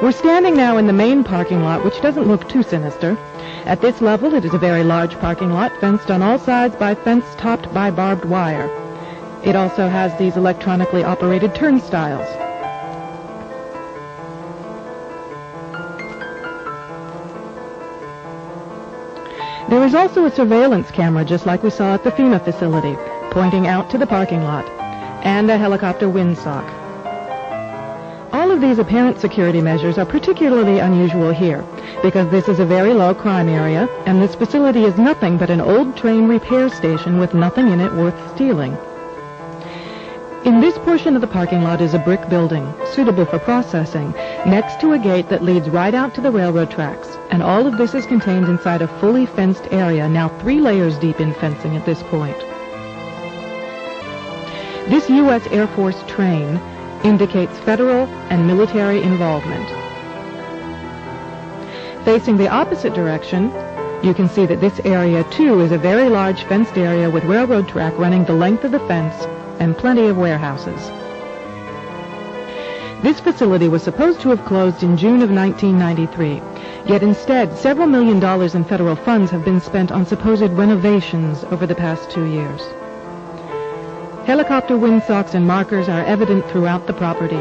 We're standing now in the main parking lot, which doesn't look too sinister. At this level, it is a very large parking lot, fenced on all sides by fence topped by barbed wire. It also has these electronically operated turnstiles. There is also a surveillance camera, just like we saw at the FEMA facility, pointing out to the parking lot, and a helicopter windsock. All of these apparent security measures are particularly unusual here, because this is a very low crime area, and this facility is nothing but an old train repair station with nothing in it worth stealing. In this portion of the parking lot is a brick building, suitable for processing, next to a gate that leads right out to the railroad tracks, and all of this is contained inside a fully fenced area, now 3 layers deep in fencing at this point. This U.S. Air Force train indicates federal and military involvement. Facing the opposite direction, you can see that this area, too, is a very large fenced area with railroad track running the length of the fence and plenty of warehouses. This facility was supposed to have closed in June of 1993, yet instead several $1 million in federal funds have been spent on supposed renovations over the past 2 years. Helicopter windsocks and markers are evident throughout the property.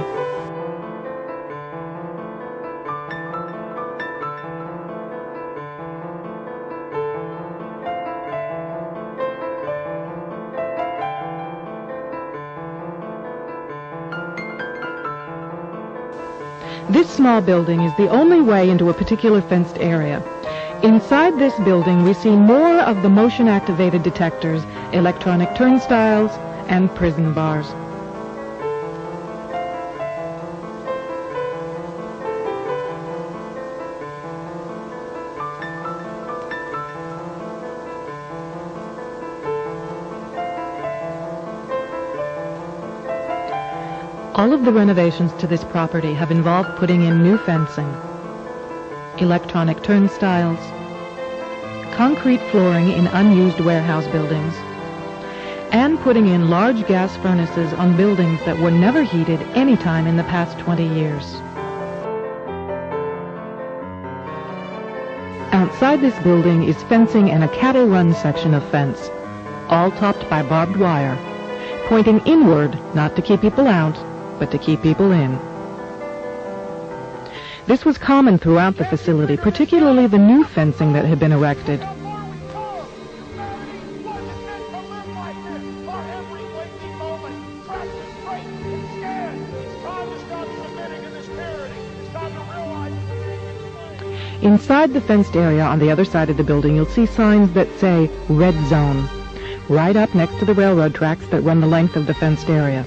This small building is the only way into a particular fenced area. Inside this building, we see more of the motion-activated detectors, electronic turnstiles, and prison bars. All of the renovations to this property have involved putting in new fencing, electronic turnstiles, concrete flooring in unused warehouse buildings, and putting in large gas furnaces on buildings that were never heated any time in the past 20 years. Outside this building is fencing and a cattle run section of fence, all topped by barbed wire, pointing inward, not to keep people out, but to keep people in. This was common throughout the facility, particularly the new fencing that had been erected. Inside the fenced area on the other side of the building, you'll see signs that say Red Zone, right up next to the railroad tracks that run the length of the fenced area.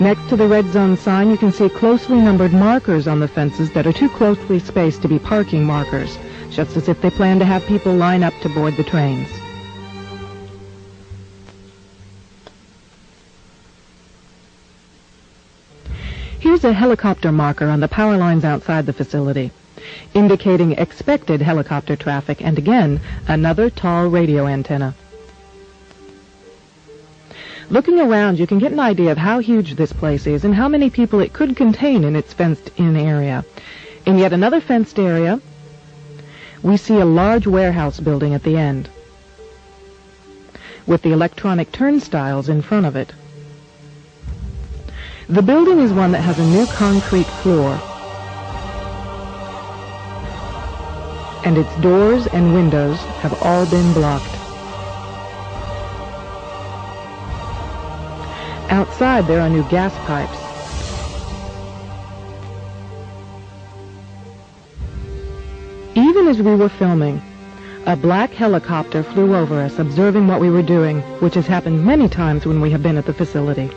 Next to the Red Zone sign, you can see closely numbered markers on the fences that are too closely spaced to be parking markers, just as if they plan to have people line up to board the trains. Here's a helicopter marker on the power lines outside the facility, indicating expected helicopter traffic, and again, another tall radio antenna. Looking around, you can get an idea of how huge this place is and how many people it could contain in its fenced-in area. In yet another fenced area, we see a large warehouse building at the end, with the electronic turnstiles in front of it. The building is one that has a new concrete floor, and its doors and windows have all been blocked. Outside, there are new gas pipes. Even as we were filming, a black helicopter flew over us, observing what we were doing, which has happened many times when we have been at the facility.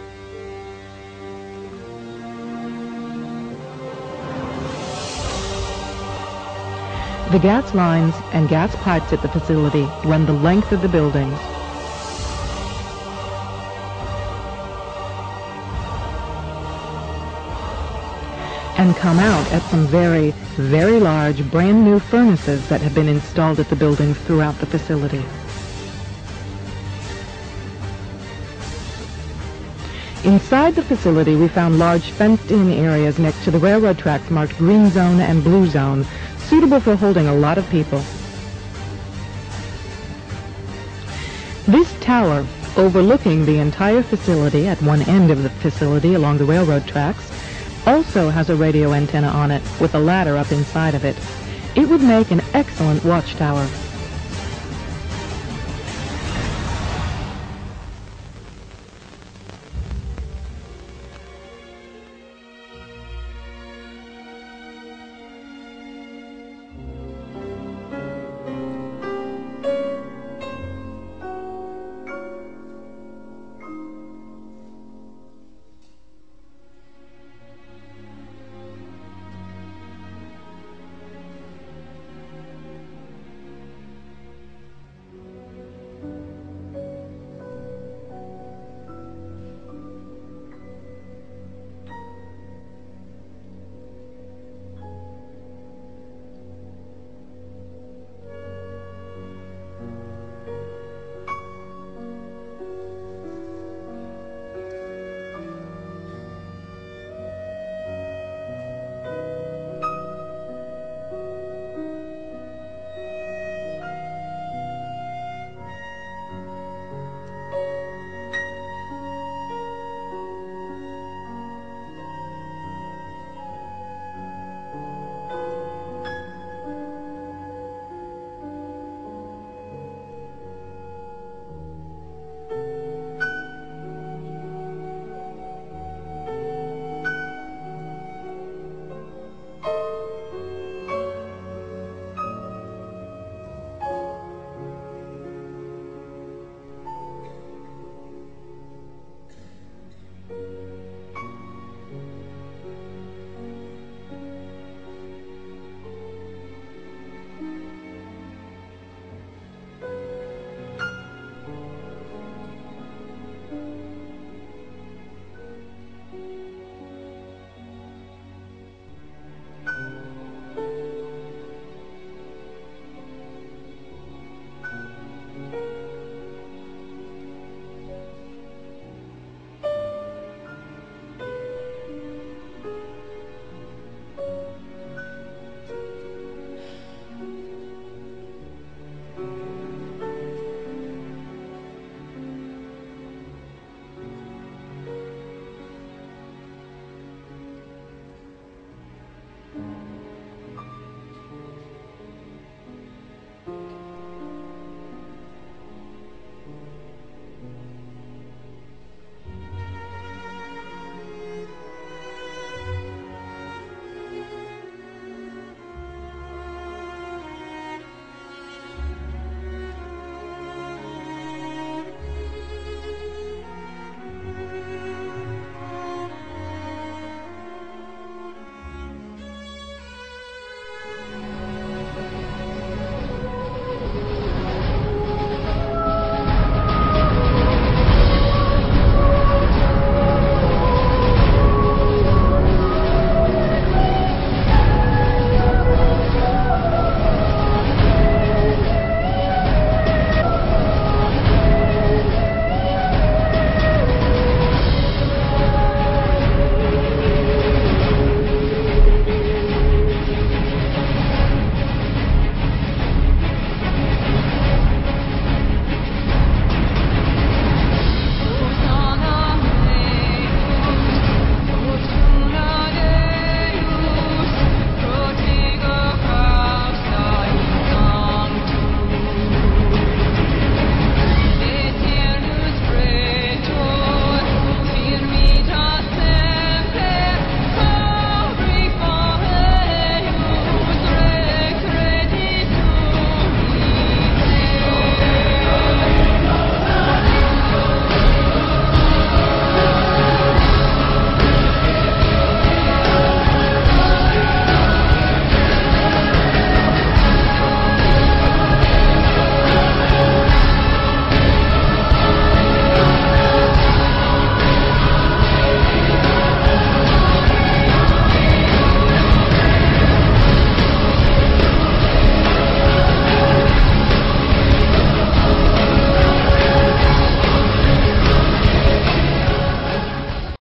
The gas lines and gas pipes at the facility run the length of the buildings. And come out at some very, very large, brand new furnaces that have been installed at the buildings throughout the facility. Inside the facility, we found large fenced-in areas next to the railroad tracks marked green zone and blue zone, suitable for holding a lot of people. This tower, overlooking the entire facility at one end of the facility along the railroad tracks, also has a radio antenna on it with a ladder up inside of it. It would make an excellent watchtower.